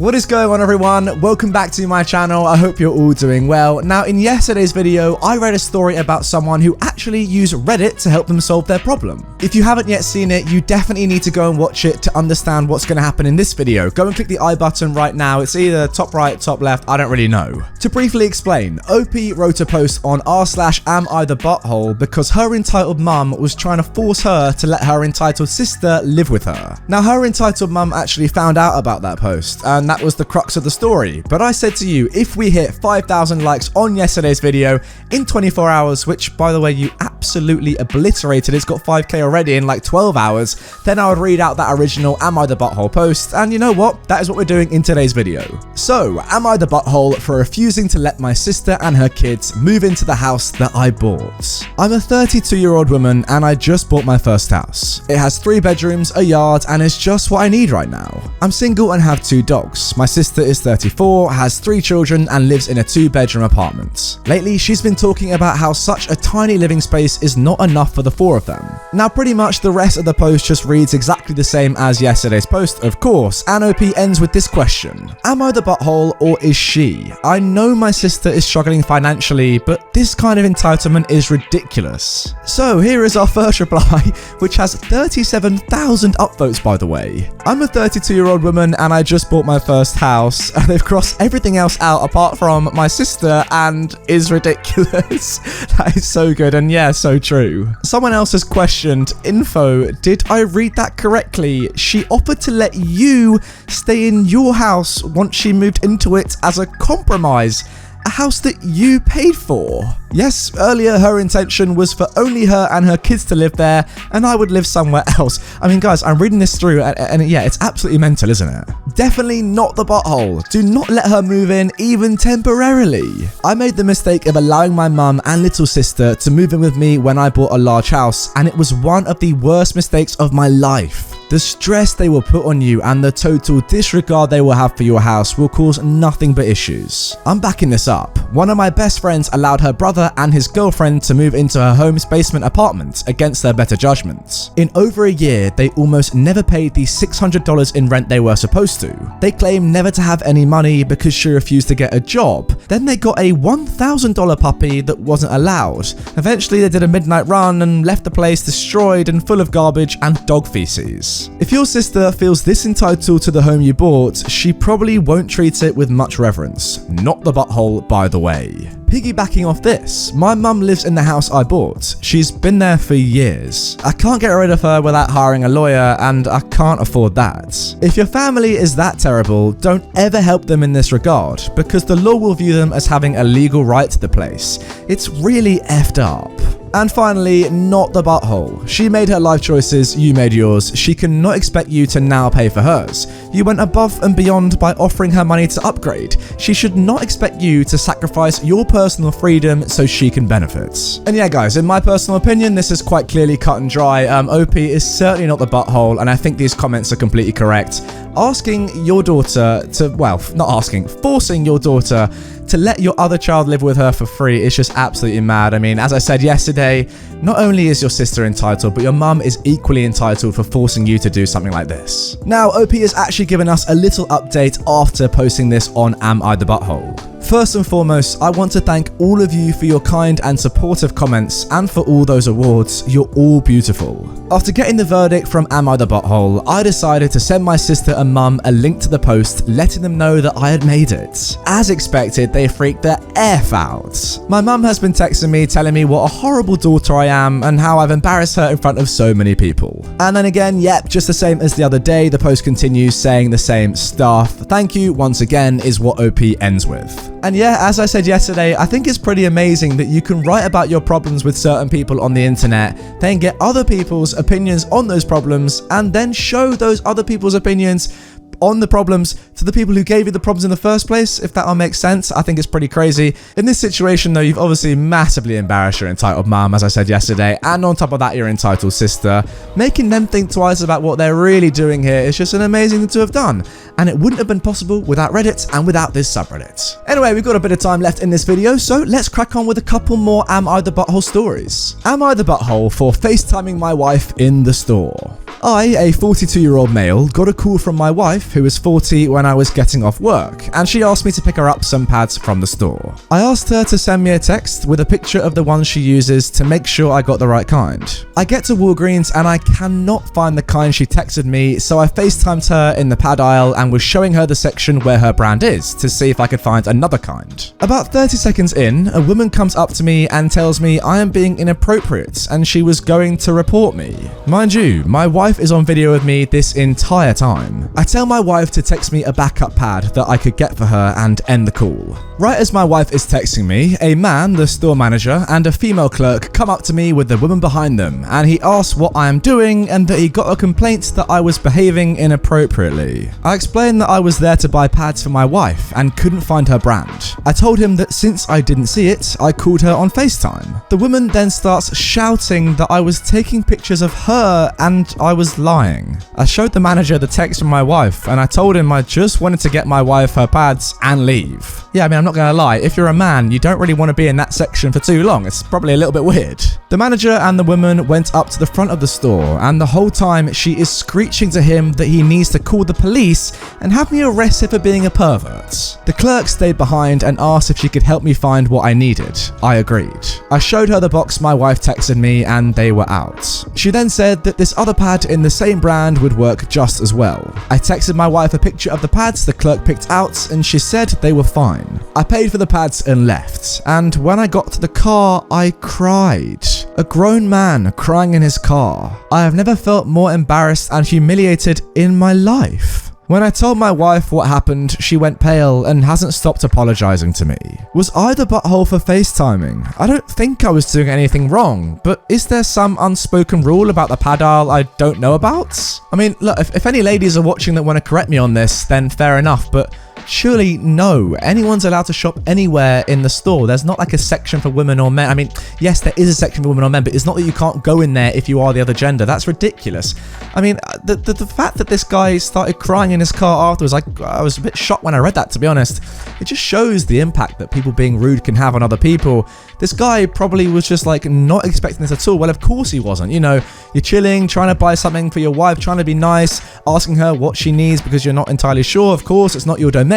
What is going on, everyone? Welcome back to my channel. I hope you're all doing well. Now, in yesterday's video, I read a story about someone who actually used Reddit to help them solve their problem. If you haven't yet seen it, you definitely need to go and watch it to understand what's going to happen in this video. Go and click the I button right now. It's either top right, top left, I don't really know. To briefly explain, OP wrote a post on r/amithebutthole because her entitled mum was trying to force her to let her entitled sister live with her. Now, her entitled mum actually found out about that post, and that was the crux of the story. But I said to you, if we hit 5,000 likes on yesterday's video in 24 hours, which by the way, you absolutely obliterated, it's got 5k already in like 12 hours, then I would read out that original Am I the Butthole post, and you know what? That is what we're doing in today's video. So, am I the butthole for refusing to let my sister and her kids move into the house that I bought? I'm a 32-year-old woman and I just bought my first house. It has 3 bedrooms, a yard, and it's just what I need right now. I'm single and have 2 dogs. My sister is 34, has 3 children, and lives in a 2-bedroom apartment. Lately, she's been talking about how such a tiny living space is not enough for the 4 of them. Now, pretty much the rest of the post just reads exactly the same as yesterday's post, of course, and OP ends with this question. Am I the butthole or is she? I know my sister is struggling financially, but this kind of entitlement is ridiculous. So here is our first reply, which has 37,000 upvotes, by the way. I'm a 32-year-old woman and I just bought my first house, and they've crossed everything else out apart from my sister and is ridiculous. That is so good, and yeah, so true. Someone else has questioned, info, did I read that correctly? She offered to let you stay in your house once she moved into it as a compromise. A house that you paid for. Yes, earlier her intention was for only her and her kids to live there, and I would live somewhere else. I mean, guys, I'm reading this through, and yeah, it's absolutely mental, isn't it? Definitely not the butthole. Do not let her move in, even temporarily. I made the mistake of allowing my mum and little sister to move in with me when I bought a large house, and it was one of the worst mistakes of my life. The stress they will put on you and the total disregard they will have for your house will cause nothing but issues. I'm backing this up. One of my best friends allowed her brother and his girlfriend to move into her home's basement apartment against their better judgment. In over a year, they almost never paid the $600 in rent they were supposed to. They claim never to have any money because she refused to get a job. Then they got a $1,000 puppy that wasn't allowed. Eventually, they did a midnight run and left the place destroyed and full of garbage and dog feces. If your sister feels this entitled to the home you bought, she probably won't treat it with much reverence. Not the butthole, by the way. Piggybacking off this, my mum lives in the house I bought. She's been there for years. I can't get rid of her without hiring a lawyer, and I can't afford that. If your family is that terrible, don't ever help them in this regard, because the law will view them as having a legal right to the place. It's really effed up. And finally, not the butthole. She made her life choices, you made yours. She cannot expect you to now pay for hers. You went above and beyond by offering her money to upgrade. She should not expect you to sacrifice your personal freedom so she can benefit. And yeah, guys, in my personal opinion, this is quite clearly cut and dry. OP is certainly not the butthole, and I think these comments are completely correct. Asking your daughter to, well, not asking, forcing your daughter to let your other child live with her for free is just absolutely mad. I mean, as I said yesterday, not only is your sister entitled, but your mum is equally entitled for forcing you to do something like this. Now, OP has actually given us a little update after posting this on Am I the Butthole? First and foremost, I want to thank all of you for your kind and supportive comments and for all those awards. You're all beautiful. After getting the verdict from Am I the Butthole, I decided to send my sister and mum a link to the post, letting them know that I had made it. As expected, they freaked the F out. My mum has been texting me telling me what a horrible daughter I am and how I've embarrassed her in front of so many people. And then again, yep, just the same as the other day, the post continues saying the same stuff. Thank you once again is what OP ends with. And yeah, as I said yesterday, I think it's pretty amazing that you can write about your problems with certain people on the internet, then get other people's opinions on those problems, and then show those other people's opinions on the problems to the people who gave you the problems in the first place, if that all makes sense. I think it's pretty crazy. In this situation though, you've obviously massively embarrassed your entitled mum, as I said yesterday, and on top of that, your entitled sister. Making them think twice about what they're really doing here is just an amazing thing to have done, and it wouldn't have been possible without Reddit and without this subreddit. Anyway, we've got a bit of time left in this video, so let's crack on with a couple more Am I the Butthole stories. Am I the butthole for FaceTiming my wife in the store? I, a 42-year-old male, got a call from my wife, who was 40, when I was getting off work, and she asked me to pick her up some pads from the store. I asked her to send me a text with a picture of the ones she uses to make sure I got the right kind. I get to Walgreens and I cannot find the kind she texted me, so I FaceTimed her in the pad aisle and was showing her the section where her brand is to see if I could find another kind. About 30 seconds in, a woman comes up to me and tells me I am being inappropriate and she was going to report me. Mind you, my wife is on video with me this entire time. I tell my wife to text me a backup pad that I could get for her and end the call. Right as my wife is texting me, a man, the store manager, and a female clerk come up to me with the woman behind them, and he asks what I am doing and that he got a complaint that I was behaving inappropriately. I explained that I was there to buy pads for my wife and couldn't find her brand. I told him that since I didn't see it, I called her on FaceTime. The woman then starts shouting that I was taking pictures of her and I was lying. I showed the manager the text from my wife and I told him I just wanted to get my wife her pads and leave. Yeah, I mean, I'm not gonna lie, if you're a man, you don't really want to be in that section for too long. It's probably a little bit weird. The manager and the woman went up to the front of the store, and the whole time she is screeching to him that he needs to call the police and have me arrested for being a pervert. The clerk stayed behind and asked if she could help me find what I needed. I agreed. I showed her the box my wife texted me and they were out. She then said that this other pad in the same brand would work just as well. I texted my wife a picture of the pads the clerk picked out and she said they were fine. I paid for the pads and left, and when I got to the car, I cried. A grown man crying in his car. I have never felt more embarrassed and humiliated in my life. When I told my wife what happened, she went pale and hasn't stopped apologizing to me. Was I the butthole for FaceTiming? I don't think I was doing anything wrong, but is there some unspoken rule about the pad aisle I don't know about? I mean, look, if any ladies are watching that want to correct me on this, then fair enough, but surely no, anyone's allowed to shop anywhere in the store. There's not like a section for women or men. I mean, yes, there is a section for women or men, but it's not that you can't go in there if you are the other gender. That's ridiculous. I mean, the fact that this guy started crying in his car afterwards, I was a bit shocked when I read that, to be honest. It just shows the impact that people being rude can have on other people. This guy probably was just like not expecting this at all. Well, of course he wasn't. You know, you're chilling, trying to buy something for your wife, trying to be nice, asking her what she needs because you're not entirely sure. Of course, it's not your domain.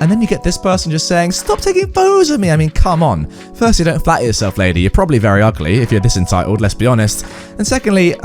And then you get this person just saying, stop taking photos of me. I mean, come on. Firstly, don't flatter yourself, lady. You're probably very ugly if you're this entitled, let's be honest. And secondly,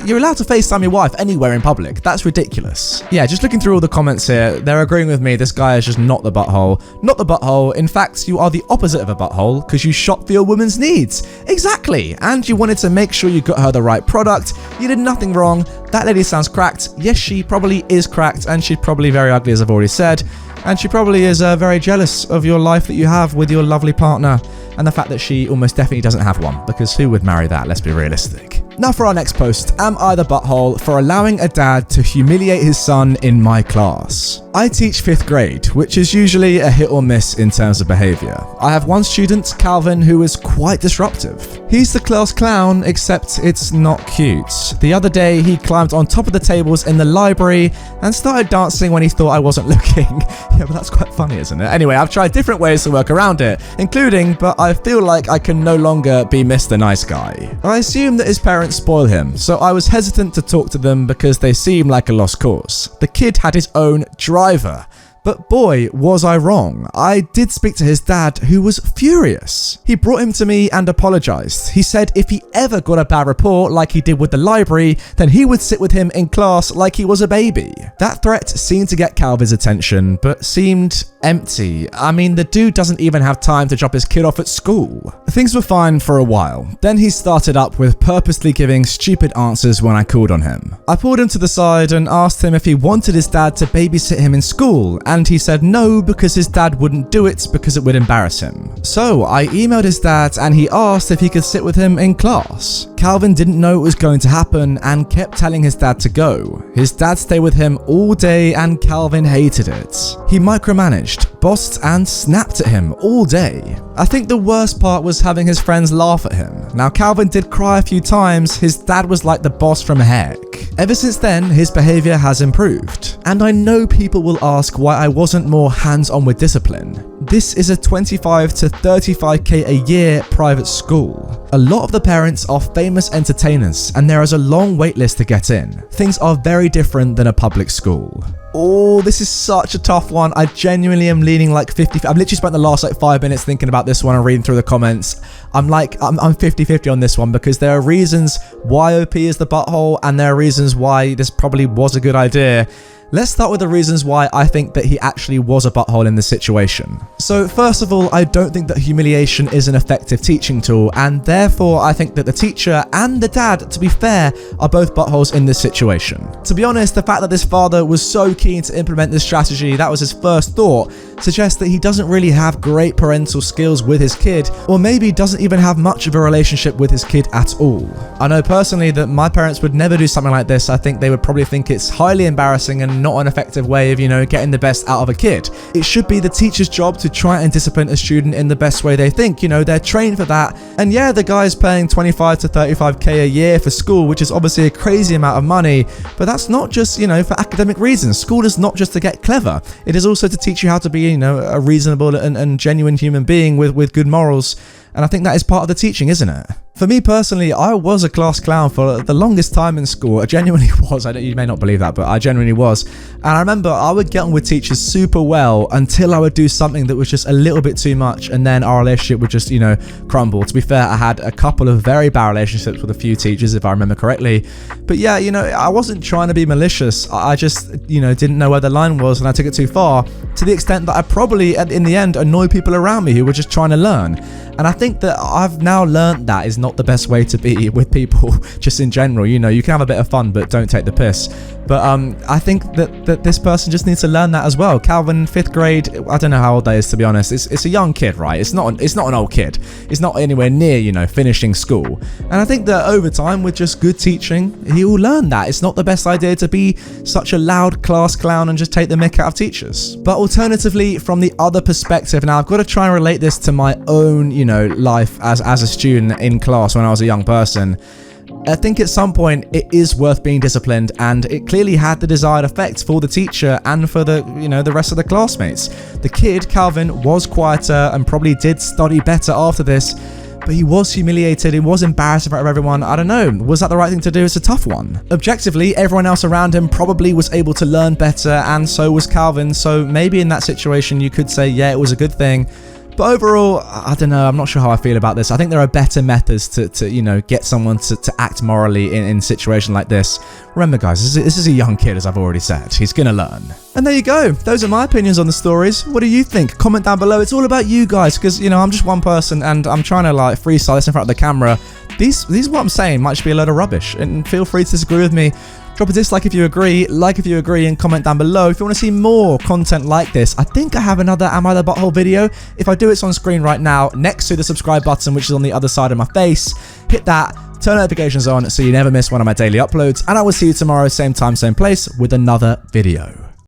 you're allowed to FaceTime your wife anywhere in public. That's ridiculous. Yeah, just looking through all the comments here, they're agreeing with me. This guy is just not the butthole. Not the butthole. In fact, you are the opposite of a butthole because you shop for your woman's needs. Exactly. And you wanted to make sure you got her the right product. You did nothing wrong. That lady sounds cracked. Yes, she probably is cracked and she's probably very ugly, as I've already said. And she probably is very jealous of your life that you have with your lovely partner and the fact that she almost definitely doesn't have one, because who would marry that? Let's be realistic. Now for our next post, am I the butthole for allowing a dad to humiliate his son in my class? I teach 5th grade, which is usually a hit or miss in terms of behaviour. I have one student, Calvin, who is quite disruptive. He's the class clown, except it's not cute. The other day, he climbed on top of the tables in the library and started dancing when he thought I wasn't looking. Yeah, but that's quite funny, isn't it? Anyway, I've tried different ways to work around it, including, but I feel like I can no longer be Mr. Nice Guy. I assume that his parents spoil him, so I was hesitant to talk to them because they seem like a lost cause. The kid had his own driver. But boy, was I wrong. I did speak to his dad, who was furious. He brought him to me and apologized. He said if he ever got a bad report like he did with the library, then he would sit with him in class like he was a baby. That threat seemed to get Calvin's attention, but seemed empty. I mean, the dude doesn't even have time to drop his kid off at school. Things were fine for a while. Then he started up with purposely giving stupid answers when I called on him. I pulled him to the side and asked him if he wanted his dad to babysit him in school, and he said no because his dad wouldn't do it because it would embarrass him. So I emailed his dad and he asked if he could sit with him in class. Calvin didn't know it was going to happen and kept telling his dad to go. His dad stayed with him all day and Calvin hated it. He micromanaged, bossed and snapped at him all day. I think the worst part was having his friends laugh at him. Now Calvin did cry a few times. His dad was like the boss from heck. Ever since then, his behavior has improved. And I know people will ask why I wasn't more hands-on with discipline. This is a 25 to 35k a year private school. A lot of the parents are famous entertainers and there is a long wait list to get in. Things are very different than a public school. Oh, this is such a tough one. I genuinely am leaning like 50. I've literally spent the last like 5 minutes thinking about this one and reading through the comments. I'm 50-50 on this one because there are reasons why OP is the butthole and there are reasons why this probably was a good idea. Let's start with the reasons why I think that he actually was a butthole in this situation. So first of all, I don't think that humiliation is an effective teaching tool, and therefore I think that the teacher and the dad, to be fair, are both buttholes in this situation. To be honest, the fact that this father was so keen to implement this strategy, that was his first thought, suggests that he doesn't really have great parental skills with his kid, or maybe doesn't even have much of a relationship with his kid at all. I know personally that my parents would never do something like this. I think they would probably think it's highly embarrassing and not an effective way of, getting the best out of a kid. It should be the teacher's job to try and discipline a student in the best way they think. They're trained for that. And yeah, the guy's paying 25 to 35k a year for school, which is obviously a crazy amount of money, but that's not just, for academic reasons. School is not just to get clever. It is also to teach you how to be, a reasonable and genuine human being with good morals. And I think that is part of the teaching, isn't it? For me personally, I was a class clown for the longest time in school. I genuinely was. You may not believe that, but I genuinely was. And I remember I would get on with teachers super well until I would do something that was just a little bit too much, and then our relationship would just, crumble. To be fair, I had a couple of very bad relationships with a few teachers, if I remember correctly. But yeah, I wasn't trying to be malicious. I just, didn't know where the line was, and I took it too far, to the extent that I probably, in the end, annoyed people around me who were just trying to learn. And I think that I've now learned that is not the best way to be with people, just in general. You can have a bit of fun, but don't take the piss. But I think that this person just needs to learn that as well. Calvin, 5th grade, I don't know how old that is, to be honest. It's a young kid, right? It's not an old kid. It's not anywhere near, finishing school. And I think that over time, with just good teaching, he will learn that. It's not the best idea to be such a loud class clown and just take the mick out of teachers. But alternatively, from the other perspective, now I've got to try and relate this to my own, life as a student in class when I was a young person. I think at some point it is worth being disciplined, and it clearly had the desired effect for the teacher and for the, the rest of the classmates. The kid, Calvin, was quieter and probably did study better after this, but he was humiliated, he was embarrassed in front of everyone. I don't know, was that the right thing to do? It's a tough one. Objectively, everyone else around him probably was able to learn better, and so was Calvin, so maybe in that situation you could say, yeah, it was a good thing. But overall, I don't know, I'm not sure how I feel about this. I think there are better methods to get someone to act morally in a situation like this. Remember guys, this is a young kid, as I've already said. He's gonna learn. And there you go. Those are my opinions on the stories. What do you think? Comment down below. It's all about you guys, because, I'm just one person and I'm trying to freestyle this in front of the camera. These what I'm saying might just be a load of rubbish, and feel free to disagree with me. Drop a dislike if you agree, like if you agree, and comment down below if you want to see more content like this. I think I have another Am I the Butthole video. If I do, it's on screen right now next to the subscribe button, which is on the other side of my face. Hit that, turn notifications on so you never miss one of my daily uploads, and I will see you tomorrow, same time, same place, with another video.